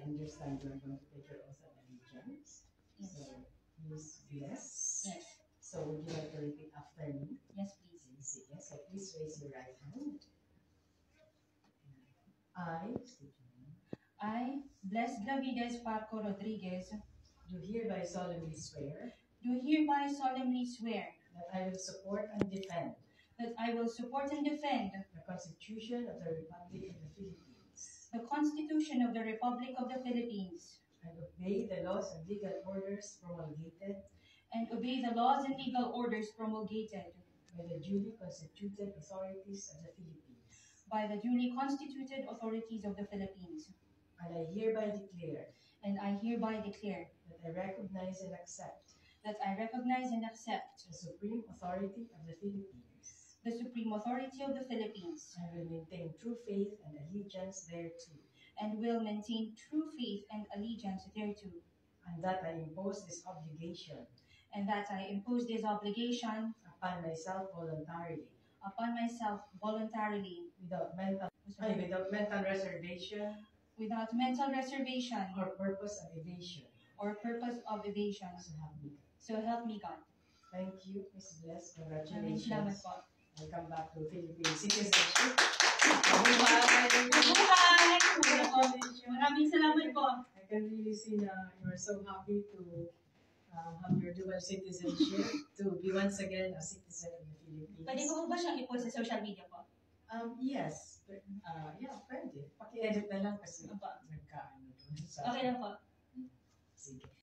understand you are going to take your oath of allegiance. Yes. So, please bless. Yes. So, would you like to repeat after me? Yes, please. Yes. So, please raise your right hand. I, Bless Gravides Parco Rodriguez, do hereby solemnly swear that I will support and defend the Constitution of the Republic of the Philippines the Constitution of the Republic of the Philippines and obey the laws and legal orders promulgated and obey the laws and legal orders promulgated by the duly constituted authorities of the Philippines. by the duly constituted authorities of the Philippines. And I hereby declare that I recognize and accept the supreme authority of the Philippines and will maintain true faith and allegiance thereto. And that I impose this obligation upon myself voluntarily without mental reservation without mental reservation or purpose of evasion. So help me God. Thank you, Ms. Bless. Maraming Congratulations. salamat po. Welcome back to Philippine citizenship. Maraming salamat po. I can really see na you are so happy to have your dual citizenship, to be once again a citizen of the Philippines. Pwede ko ba siyang i-post sa social media po? Yes. Yeah, pwede. Paki-edit na lang kasi nagkaano doon sa... Okay lang po. Sige.